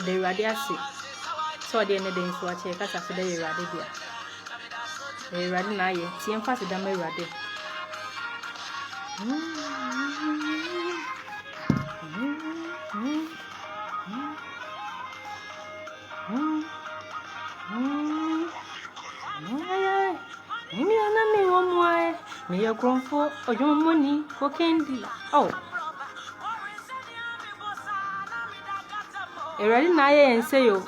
the radiasi. So the end of the day, so I check us after the radia. The radina, see, and fast than my radi. Me a grown for or your money for candy. Oh, a ready naya and say you.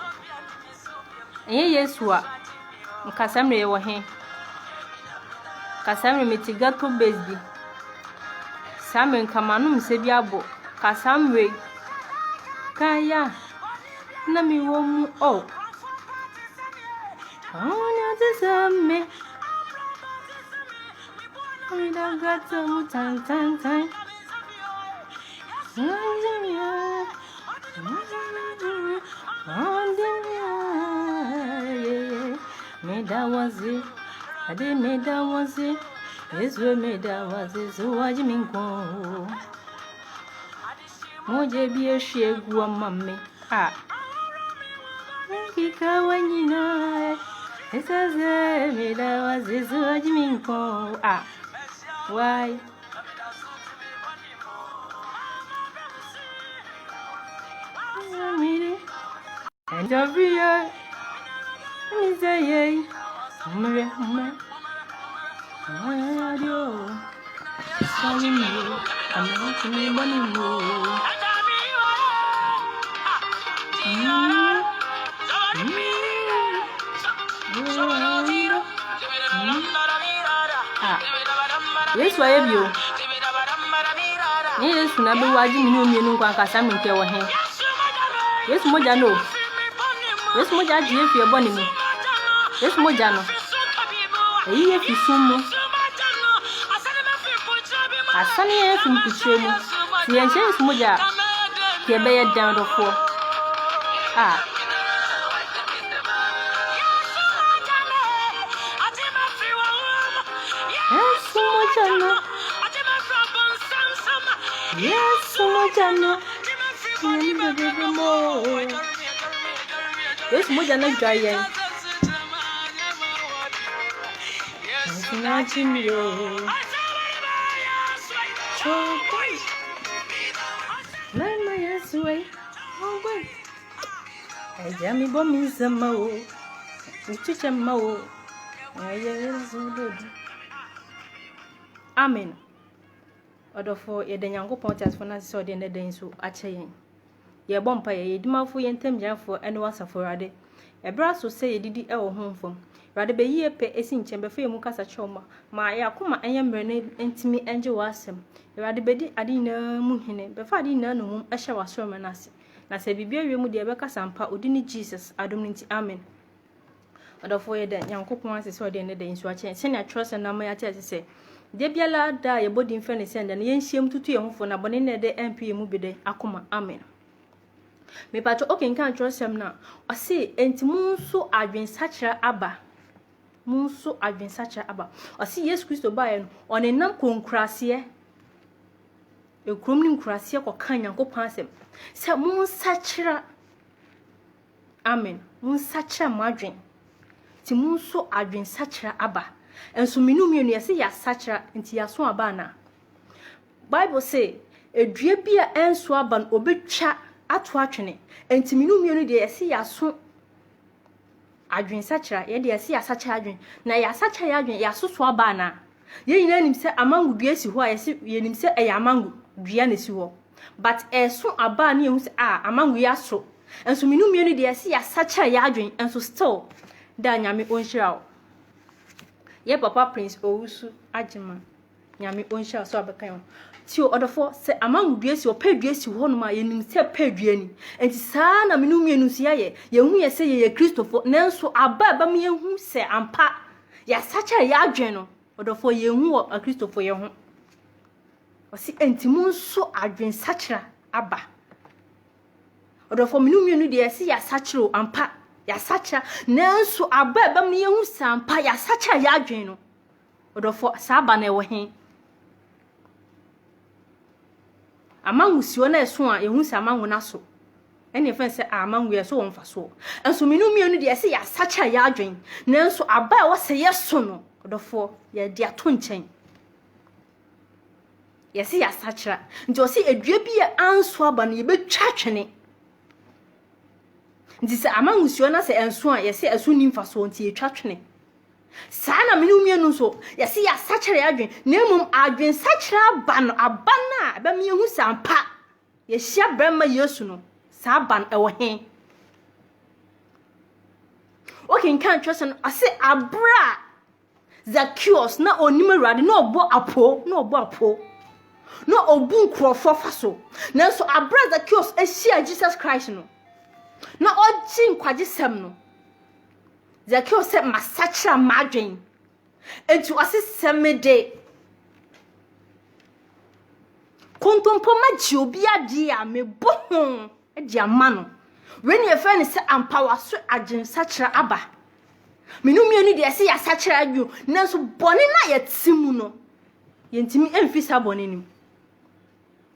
And yes, what Casamre were him. Casamre mitigato baseby. Samuel Camanum Sebiabo, Casamre Kaya Nami woman. Oh, me. We don't got some time. Made that was it. I didn't make that was it. This way made that was it. So what you mean go? Moje be a share go mammy. Ah, Kika when you know. It says made that was it. So what you mean go? Ah. Why? And every year, is a yay. Maria, sorry, I'm not money more. Yes, why have you? Yes, never watching you can cast me care with him. Yes, Mojano. Yes, Moja, if you're bonny. Yes, Mojano. If you sumo. A sunny air from Pichemo. The ancient Moja. Here be a down of four. Ah. Yes, Mojano. Yes, Mojano. Yes, Mojano dry. Imagine you. My yes way. Oh, wait. I jammy bomb in some mo. Teach a mo. Amen. Order for a denyango pontas for us so the end of the day so a chain. Ye bumper ye dimafo ye ntem for and was a for ade. A brass will say did our home from. Rather be ye pay a sin chamber for mu kasa choma. Ma ya kuma and yambrene intimi angel was him. Rather be adina muhine, before I didn't know a shower sermon as. Na se bibia we mu de beka sampa odini Jesus adomnti amen. Order for ye den yanko pontas so the end of the day so a chain. Send a trust and number ya say. Debiala da ye body infernal send and yen shame to your home for na bonine de MP mu bi de akoma amen. Me pato okay kan trust him na o say entimu so adwen sachira aba mu so adwen sachira aba o say Yesu Kristo ba ye no onenam konkrase e krom ni nkrase ko kan Yankopon asem se mu sachira amen mu sachira mu adwen ti mu so adwen sachira aba enso minu mienu ye say ya sachira nti ya so aba na Bible say edua bia enso aba no obetwa ato atwene enti minu mienu de yesi yaso adwen sachira ye de yesi yasachira adwen na yasachira adwen yasoso aba na ye nyina nim se amangu dua si ho a yesi ye nim se e amangu dua na si ho but eso aba na ye se amangu yaso enso minu mienu de yesi yasachira ya adwen enso still da nyame onhira ye papa Prince Owusu Agema nyame onhira so abekan ti o odofo se amangu duesi o peduesi ho no ma yenim se peduani enti saa na menu mienu si ye hu ye se ye Kristofo nanso aba ba me hu se ampa ya sacha ya adwen no odofo ye hu o Kristofo ye hu o si enti mu nso adwen sacha aba odofo menu mienu de se ya sacha ampa ya sacha nanso aba ba me hu se ampa ya sacha ya adwen no odofo saa ba na e wo he amangu sio na eso a ehun se amangu na so ene fe se amanwe so wonfa so enso menu mienu de se ya sacha ya adwen nanso aba e wo se yeso no odofo ya di ato nchen yesi ya sacha nti o se edua bi e anso aba no ye betwa twene nti se amanwusuo na se enso a yesi eso nimfa so nti ye twa twene sana menu mienu so yesi ya sacha ya adwen nemum adwen sacha aba no aba na ba mi hu sampa ye hia brema yesu no saban ewo hen okay kan twesen ase abra Zacchaeus na onim awurade na obo apo na obu nkrofo faso nanso abra Zacchaeus ehia Jesus Christ no na oji nkwaje sem no Zacchaeus se masachra madwen entu ase semede kontompo maji obi ade a mebo edi amano when you find say empower so agin sachra aba menu mienu de se ya sachra adwo nanso bone na ya timu no yentimi emfisa bone nim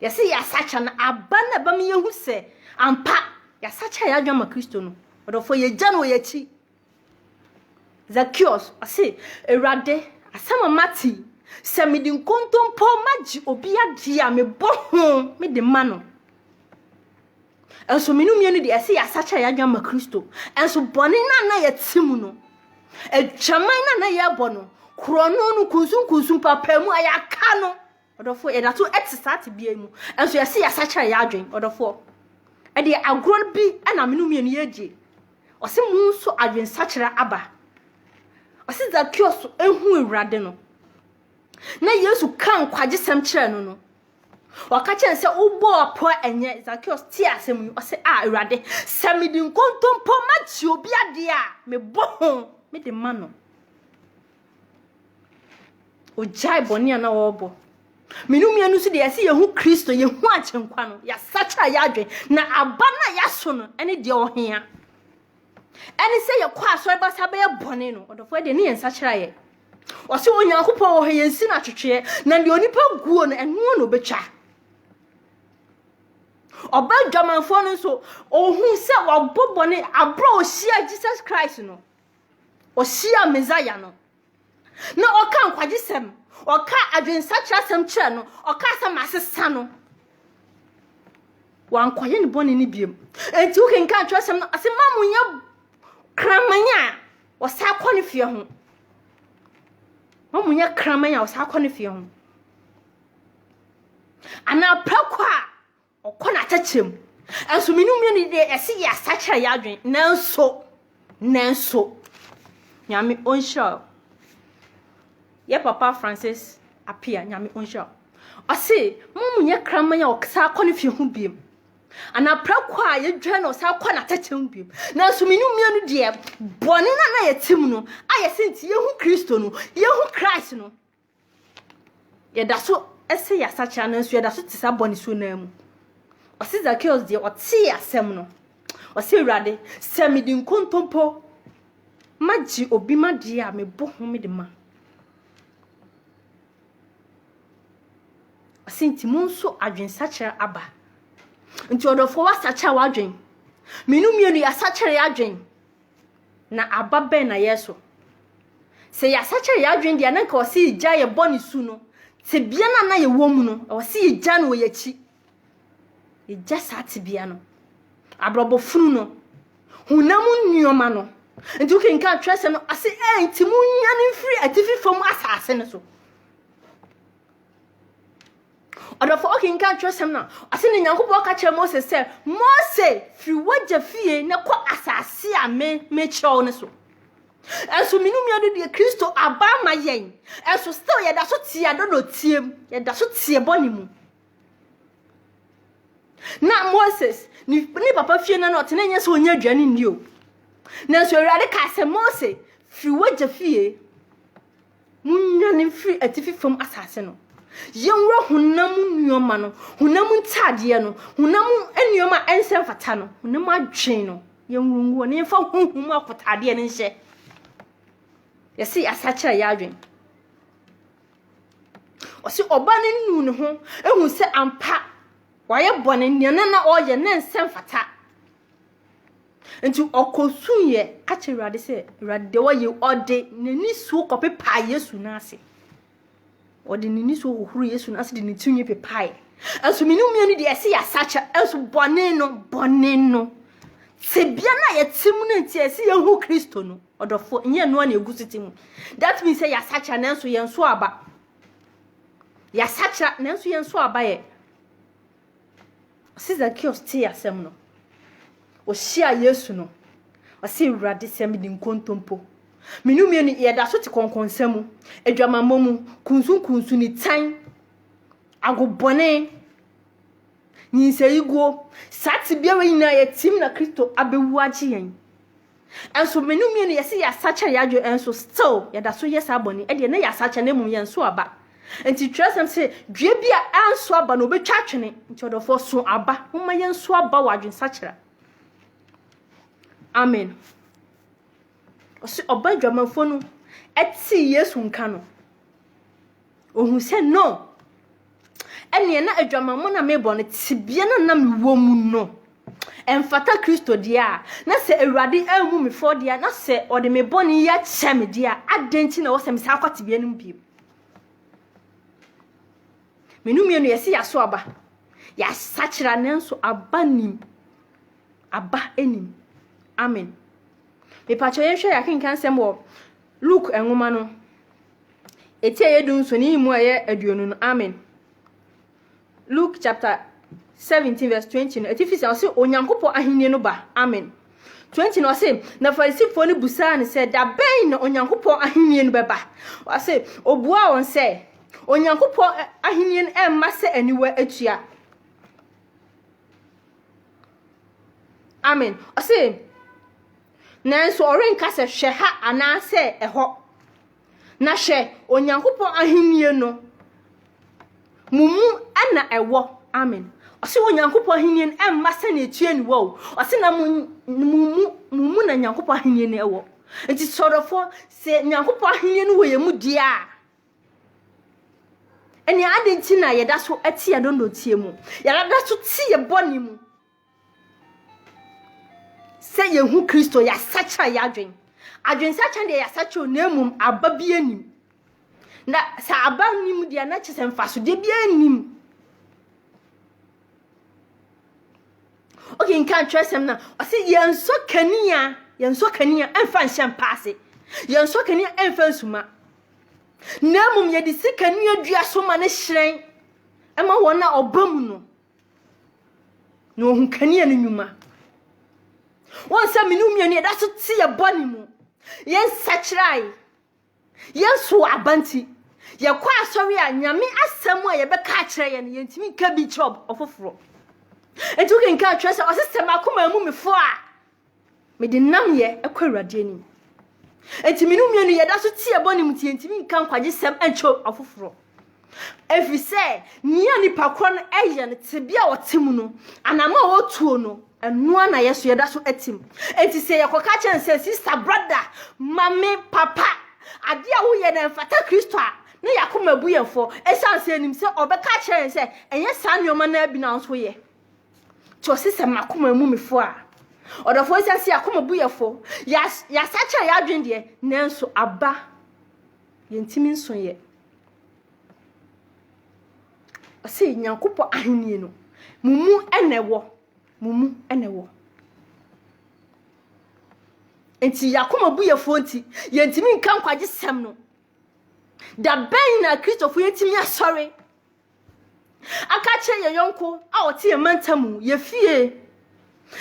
ya se ya sachra na aba na ba me yehu se ampa ya sachra ya adwo ma Kristo no odofo ye gya no ye chi Zacchaeus ase erade asama mati se medi nkontompo maji obi ade a mebo me de mano enso menu mienu de ese ya sacha ya dwama Kristo enso bone na ya timu no edwaman na ya bono krono no kunsun papa mu aya ka no odofo e dato exercise bia mu enso ya se ya sacha ya adwen odofo e de agro bi na menu mienu ye die o se mu so adwen sachira aba o se Zacchaeus ehu ewrade no na Yesu kan kwaje sem kire no wakache nse ubo apo enye Zacchaeus ti asem o se awurade samidi nkontompo machi obi ade a me bo me de mano o jai boni ana wo menu mienu so de ase yehu Kristo yehu achenkwa no ya sacha ya adwen na aba na ya so no ene de ohia ene se ye kwa so ba sabe ye boni no odofo de ne yen sacha ye o se onyankopon wo he yensi na twetwe na de onipa guo no eno no betwa oba dwamanfo no so ohun se wabobone abro ohia Jesus Christ no ohia Messiah no na oka nkwagisem oka adwensacha sem kire no oka asem asesa no wankwaye ne bone ne biem enti wo kenka twasem no ase mamunya kramanya wasa kwone fie ho mamunya kramanya wasa kwone fie ho ana prakwa okona tachem enso minumye ni de ese ya sacha ya adwen nanso nyame onsha ye papa Francis apia nyame onsha ase mamunya kramanya oksa kwone fie ho biem ana prakwa ye dwa no sa kwona tachem biem nanso minumye no de bone na yetim no ayesenti yehu Kristo no yehu Christ no ye daso ese ya sacha nanso ye daso tisa bone so na mu ose Zacchaeus de otie asem no ose urade semidi nkontompo maji obi made a mebo ho me de ma ose ntimu nso adwen sacha aba nti odofo wa sacha wa adwen menu mienu ya sacha ya adwen na aba ben na yeso se ya sacha ya adwen de na nka ose igya ye boni su no se bia na ye womu no ose igya no ye chi igya sati bia no abrobo funu no hunamu nyoma no nti u kenka twese no ase ntimu nya ne mfiri atifi fom asase ne so odofo kenka twese no ase ne nyankopɔ ka kire Moses se Moses firi wagya fie ne kɔ asase a me kyerɛw ne so enso minumia de Kristo aba ma yen enso still ye da so tie dodo tiem ye da so tie boni mu na Moses ni papa fie na no tene nya so onya aduane ndi o na so awurade ka se Moses fi wagya fie munya ne firi atifi fam asase no yenwo hunam nyoma no hunam ntade no hunam enyoma ensem fata no hunam adwen no yenwo ne fa hunhum akotade ne nhye yesi asacha ya adwen osi oba ne nu ne ho ehun se ampa waye bone nene na oye ne nsem fata Nti okosunye ka che Awurade se Awurade de waye ode nani suo kopepa Yesu na ase ode nani suo hohuru Yesu na ase de netunye pepae enso minumia ni de ese ya sacha enso bone no sebia na yetimu na nti ese ye hu Kristo no odofo nye no na egusitimu that means say ya sacha na enso ye nso aba ya sacha na enso ye nso aba ye siza kios ti asem no o shia Yesu no o si Awurade sem di nkontompo minumia ni ye da so ti konkonsam adwamamomu kunsu ni tan agobone nyinsayigo sati biawe nyina yetim na Kristo abewu age yen enso menumie ne yesi ya sacha yadwo enso still yada so yes abone e de na ya sacha na mum yenso aba enti tresem se due bia anso aba no obetwa twene enti odofo so aba homa yenso aba wadwen sachira amen osi oba dwamafo no eti Yesu nka no ohun se no ene na adwamamo na mebo no tibia na mewo mu no emfata Kristo dia na se Awurade amu me fo dia na se ode me boni ya cheme dia adenti na wo se me sa kwatibia no bi menumie no yesi ya so aba ya sachira nenso abanim aba enim amen me pacho yehwe ya kenkan sem wo Luke enwoma no etie yedun so ni mu aye aduonu no amen Luke chapter 17 verse 20 no etifisi o se onyankopɔ ahenni no ba amen 20 no say na farisifo no busa ne say da ben na onyankopɔ ahenni no beba o say obua won say onyankopɔ ahenni no emma se aniwa atua amen o say nanso orenka se hwe ha ana se eho na hwe onyankopɔ ahenni no mumu ana ewo amen osi onyankopɔ ahenni emma se na etua ni wo osi na mumu na nyankopɔ ahenni no ewo enti sorofo se nyankopɔ ahenni no wo yemu dia eni adenti na yeda so ati ya dondo tie mu yada so ti ye boni mu se yehu Kristo ya sacha ya adwen sacha de ya sacha onamum aba bi anim na sa aba nim dia na chese mfaso de bi anim okay nkan tresem na o se yenso kania emfa nhyem paase yenso kania emfa nsuma namum ye de sikania dua so ma ne hyren ema wona obam no na ohun kania no nyuma won se minumie ne da so ti ye boni mu yen sachrai yen so abanti ye kwa asori a nyame asem a ye be ka kire ye ne yentimi ka bi job ofoforo etu ke nka atwa se o system akoma mu mefo a me de nam ye ekwa Awurade ani enti minumie no ye da so ti ye boni mu ti yentimi nka nkwaje sem ancho ofoforo every say nia ni pakro no eye ne tebia wotem no anama wotuo no enu ana yeso ye da so atim enti se ye koka chen se sister brother mame papa ade a wo ye na mfata Kristo a na yakoma buyefo esanse anim se obeka chen se enye sa nyoma na abi na nso ye to sister makoma mu mefo a odofo esanse yakoma buyefo ya sacha ya adwen de nanso aba yentimi nso ye ase nyankopɔ ahenni no mumu enewo enti yakoma buyefo nti yentimi nka nkwaje sem no da ben na Kristofo yentimi asori aka che ye yonko a ote mantamu ye fie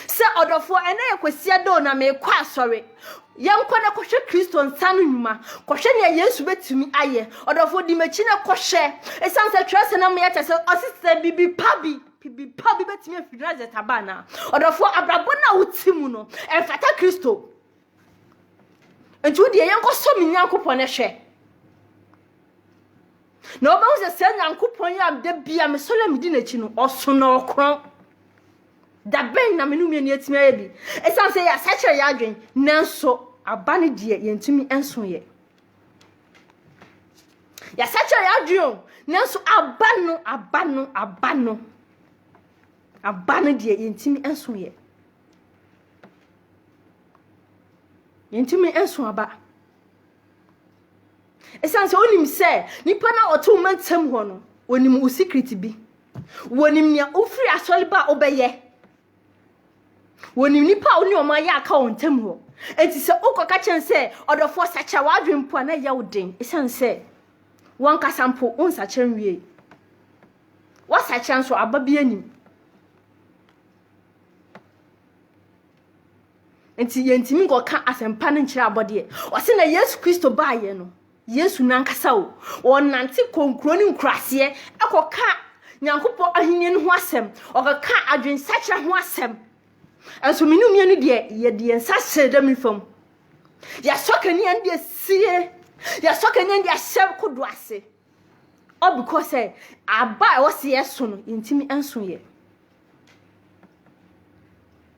se odofo ene yekwisia do na me kwa asori yanko na kohwe Kristo nsanu nyuma kohwe ne Yesu betumi aye odofo di machi na kohwe esanse twese na me yete se osise bibi pabi betumi afidra zetabana odofo abrabo na wutimu no enfata Kristo entu de yanko so mi Nyankopon hwe na oba wo se Nyankopon ya da bia me solo mi di na chi no oso na okron da ben na menumie ne atimi aye bi esanse ya sacha ya adwen nanso abane de yentumi enso ye ya sacha ya adwen nanso abano de yentumi enso ye yentimi enso aba esan se onim se nipa na oto mantem ho no onim o secret bi wonim nia ofiri asole ba obeye wonim nipa oni o ma ya aka ontem ho enti se ukoka chen se odofo sacha wadwempo na ya wodin esan se won kasampo unsacha nwie wasacha nso ababia nim enti yentimi ngo ka asempa ne nkira abode o se na Yesu Kristo baaye no Yesu nankasa o wonante konkro ni nkurase ekoka nyankopo ahenie no ho asem okaka adwensakyera ho asem enso menu mienu de ye de ensa hyeda mi fam ya sokani an de sie ya sokani an de ahyem kodo ase all because aba wo se yeso no intimi enso ye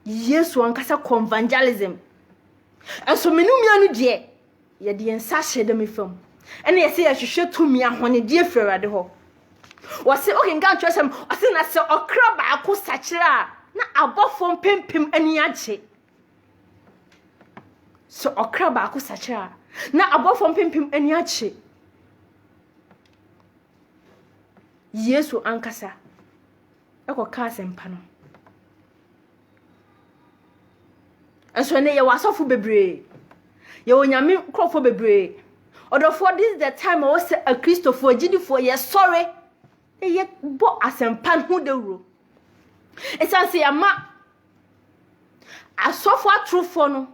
Yesu ankasa evangelism enso menu mienu de ye de ensa hyeda mi fam ene ye se ye hwehwe tumi ahone de afrade ho wase okenga ntwesem wase na se okra ba ko sakyera na abofo pempem ani agye so okra ba ko sakyera na abofo pempem ani agye Yesu ankasa ekoka asempa no enso ne ye wasofo bebre ye onyame krofo bebre odofo this is the time o se a Christopher gidifo ye sorry ye bo asempa hu dewro esanse ya ma asofo atrofo no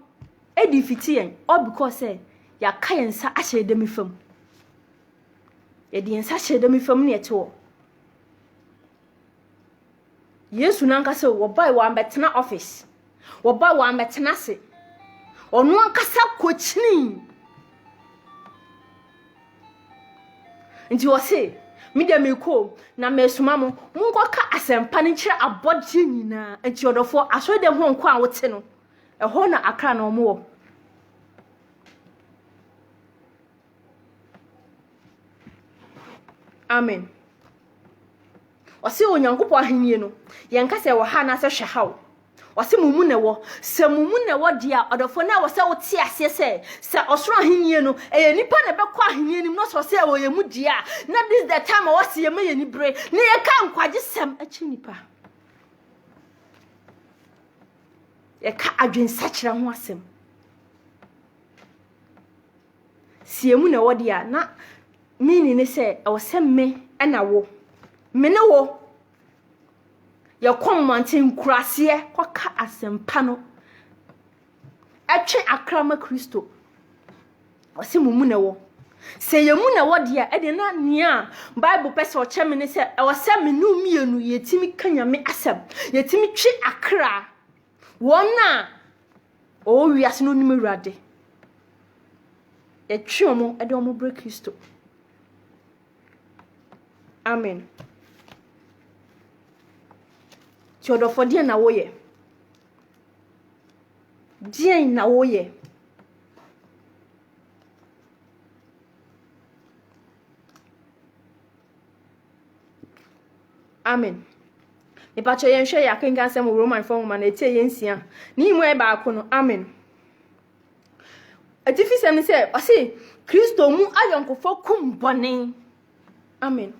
edifiti yen all because ya kayensa ahye dem fam ye de yensa ahye dem fam ne eto Yesu nankasa wo boy wa mbetena office wo boy wa mbetena se onu ankasa kochini nti wo se media meko na mesuma mo munkoka asempa ne kire abodje nyina nti odofo aso dem ho nko a wote no eho na akra na omo wo amen wase onyankopo ahenie no yenka se wo ha na se hwehaw wase mumu ne wo se mumu ne wo dia odofo na wo se wo tie ase se osoro ahenie no nipa ne bekọ ahenie nim no so se wo ye mu dia na this the time wo se ye me ye ni bre ne ye ka nkwaje sem achi nipa ye ka adwen sakyera ho asem sie mu ne wo dia na mini ne se wo se me na wo me ne wo ya komantin kurase kwaka asempa no etwe akrama Kristo wase mumu ne wo se ye mu ne wo dia e de na nia Bible pese o cheme ne se e wase menu mienu yetimi kanyame asem yetimi twe akra wona o wiase no nim urade e twe omo e de omo bre Kristo amen Chodofo die na woye die na woye amen ipacho yenhwe ya kenga sem Roman form na etie yensia ni mu e ba ko no amen atifi sem se o se Kristo mu ayonkofo kum bone amen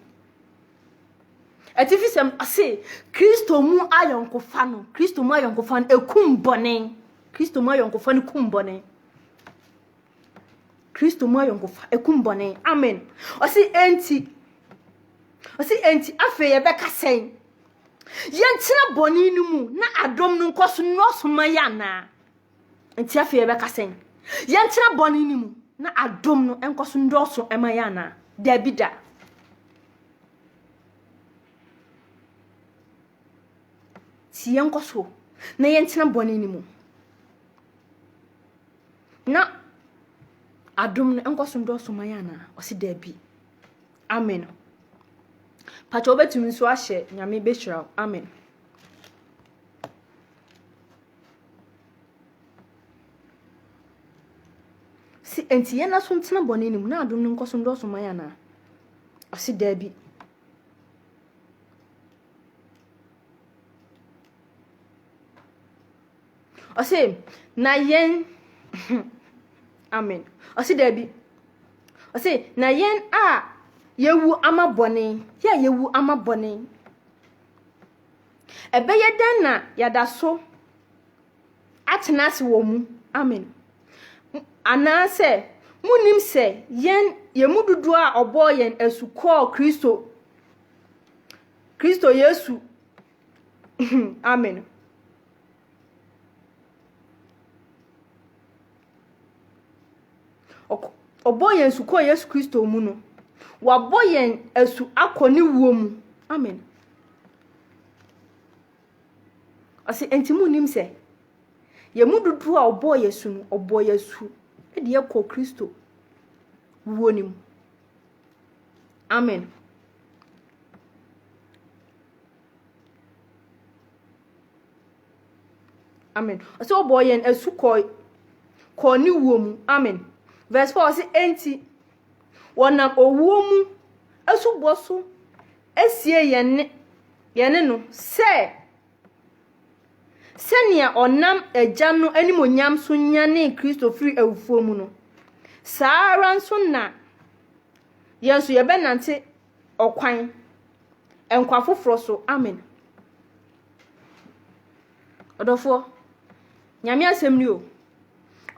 atifi sem ase Kristo mu ayonkofa no Kristo mu ayonkofa no ekum bone Kristo mu ayonkofa no kum bone Kristo mu ayonkofa ekum bone amen ose enti afa ye beka sen yentina bone ni mu na adom no nkoso no soma ya na enti afa ye beka sen yentina bone ni mu na adom no enkoso ndo so ema ya na dabida si yenkoso na yentina bone ni mu na adom no enkoso ndo so ma ya na osi dabi amen pacho obetumi so ahye nyame behira amen si enti yena so ntina bone ni mu na adom no enkoso ndo so ma ya na osi dabi ose na yen Amen. Ose Debbie. Ose na yen a yewu ama bone. Ya yewu ama bone. Ebeye den na yada so atena se wo mu. Amen. Ana se munim se yen yemududu a obo yen esuko Kristo Yesu. Amen. Obo yen esuko Yesu Kristo mu no. Wabo yen esu akoni wo mu. Amen. Ase enti munim se yemududu a obo Yesu no, obo Yesu e de ekọ Kristo wo nim. Amen. Amen. So boy yen esu ko ni wo mu. Amen. Verse 4 say enti wonam owuo mu esu boso esie yene no se senia onam agya no animonyam so nyane Kristo free awufuo mu no saara nso na yenso ye benante okwan enkwa foforo so. Amen. Odofo nyame asem ni o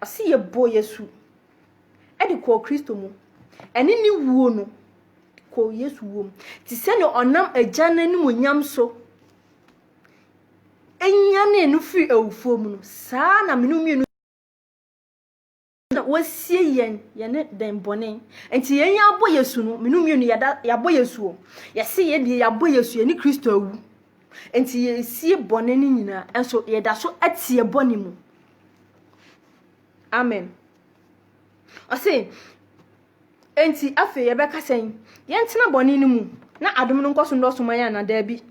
ase ye bo Yesu e de ko Kristo mu eni ni wuo no ko Yesu wo ti se ne onam agya na animonyam so enyane no free awufuo mu no saa na menu mienu wasie yene den bone enti yen ya bo Yesu no menu mienu ya bo Yesu o yesi ye de ya bo Yesu ni Kristo awu enti ye sie bone ni nyina enso ye da so atie bone mu. Amen. Ase enti afi ye beka sen ye ntena bone ni mu na adom no nkoso ndo so manya na da bi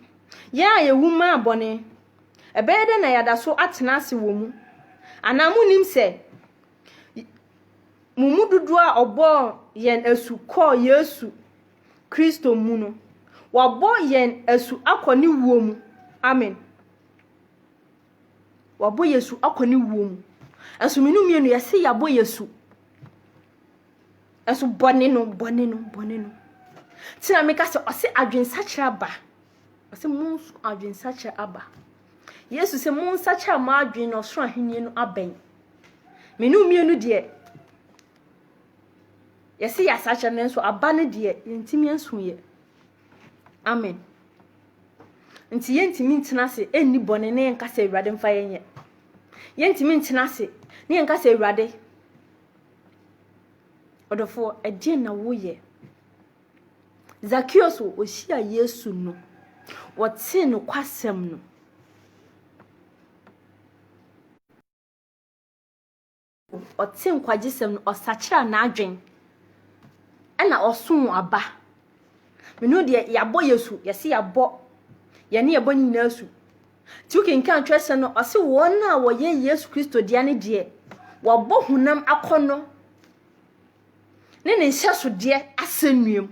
ya ye wuma bone ebede na yada so atena ase wo mu anamu nim se mumududu a obo yen esu ko Yesu Kristo mu no wabo yen esu akoni wo mu. Amen. Wabo Yesu akoni wo mu esu minu mienu yesi yabo Yesu esu bone no tina meka se ose adwensakira ba ose munsu adwensakira aba Yesu se munsakira ma adwen no so ahenie no aben minu mienu de yesi ya sakira nenso aba ne de yentimi enso ye. Amen. Nti yentimi ntena se enni bone ne enka se Awurade mfa yenye yentimi ntena se ne enka se Awurade odofo ede na wo ye Zacchaeus o hia Yesu no wote no kwasem no otin kwagisem no osakira na adwen ena osun aba menu de yabo Yesu yesi yabo yene yabo nyina asu ti ukenkan twese no ose wona wo ye Yesu Kristo dia ne de wabo hunam akono ne nhyeso de asenuem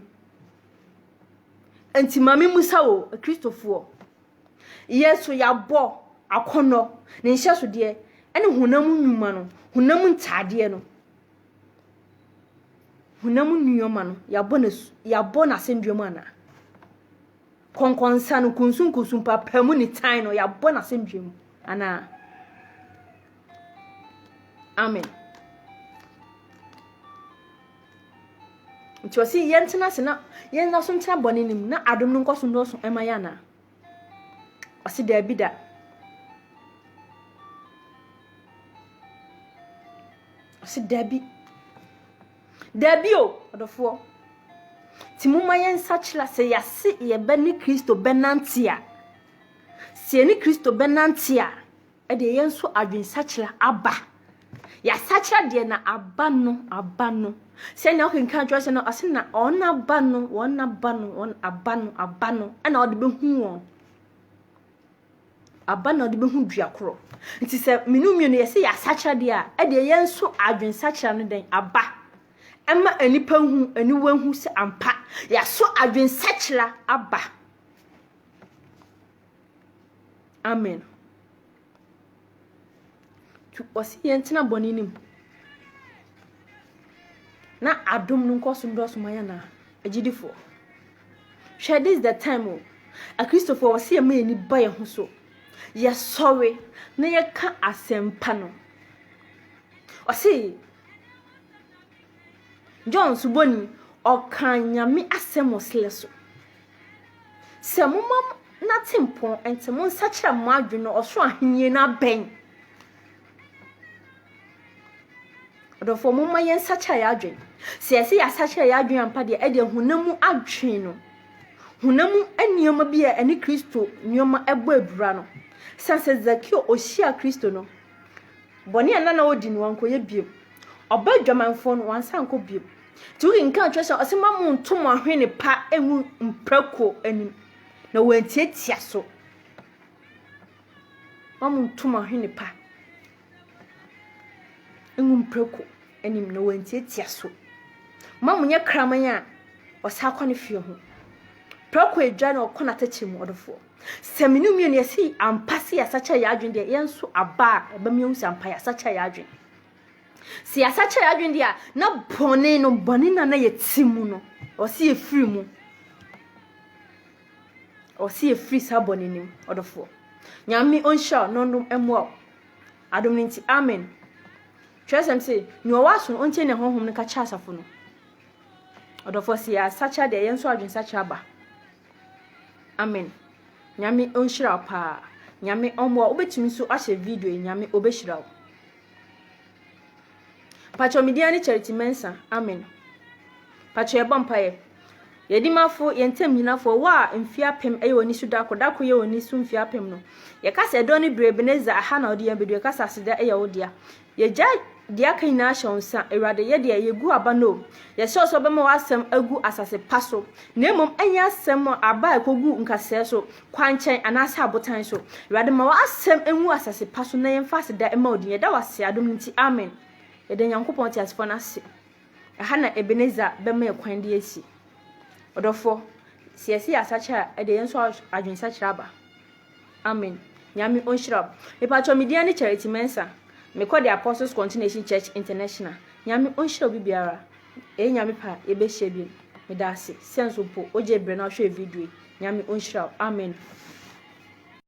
enti mame musa wo Kristofo Yesu yabo akono ne nhyeso de ene hunam nnwuma no hunam ntade no hunam nnwuma no yabo na sendwem ana konkonsa no kunsun papa mu ni tan no yabo na sendwem ana. Amen. Nti osi yentena se na yen na so ntena bone nim na adom no nkoso ndo so emaya na osi da bida osi dabi o odofo ti muma yen sachira se yase ye be ni Kristo benantia se ni Kristo benantia e de yen so adwen sachira aba ya sachira de na aba no se na okenkan twese no ase na ona aba no on aba no ana ode behu won aba na ode behu duakoro nti se menu mienu yese ya sachira de a e de yen so adwen sachira no den aba ema anipa hu aniwa hu se ampa ya so adwen sachira aba. Amen. Tu osi yentena boninim na adom no nkoso ndoso maya na agidifo share this the time a Christopher was here me ni ba ye ho so ye sorry na ye ka asempa no o see John suboni okanyame asemo sleso semuma na timpon entemo nsakyera mo adwene oso ahenye na ben odofo mumma yen sakyera ya adwene se yesi ya sakyera ya adwene ampa de ede hunamu adwene no hunamu anioma bia ene Kristo nioma ebo adura no sanse Zakio ohia Kristo no boni ana na odi no wankoye biem obadwamanfo no wansanko biem tuki nka twese osema mu ntomo ahwene pa enu mprako anim na wantiatia so mamu ntomo ahwene pa enu mprako anim na wantiatia so mamu nya kraman a osakwa ne fie ho prako edwa na okona tachimu odofo seminu mienu yesi ampase ya sacha ya adwende yenso aba ebamiu sampa ya sacha ya adwende si asacha ya adwende a na bone na yetimu no osi efiri mu osi efiri sabone nim odofo nyame onsha nondum emo adom nti amen twesem se ni owaso onche ne honhom ne ka cha asafo no odofo si asacha de yenso adwen sacha aba amen nyame onshira pa nyame omwo obetumi so ahye video nyame obeshira wo pacho media ni charity mensa amen pacho ye bompaye yedimafo yentem nyinafo wa mfia pem eyoni su dako ye oni su mfia pem no ye kasa edo ni Ebeneza aha na odi ya bedu ye kasa aseda eya odia ye ja dia kan na ahonsa ewrade ye dia yegu aba no ye so bema wasem agu asase paso na emom anya asem aba ekogu nkase so kwanchen anase abotan so ewrade ma wasem enwu asase paso na yemfa aseda ema odi ye da wase adom nti amen ye de nyankopon ti asefo na ase aha na Ebeneza bema ye kwan de esi odofo siesi asacha e de yenso adwen sacha aba amen nyame onshira e pacho media ni charity mensa me call the Apostles Continuation Church International nyame onshira bibiara e nyame pa e be hye bi me da ase senso po oje bre na hwe video nyame onshira amen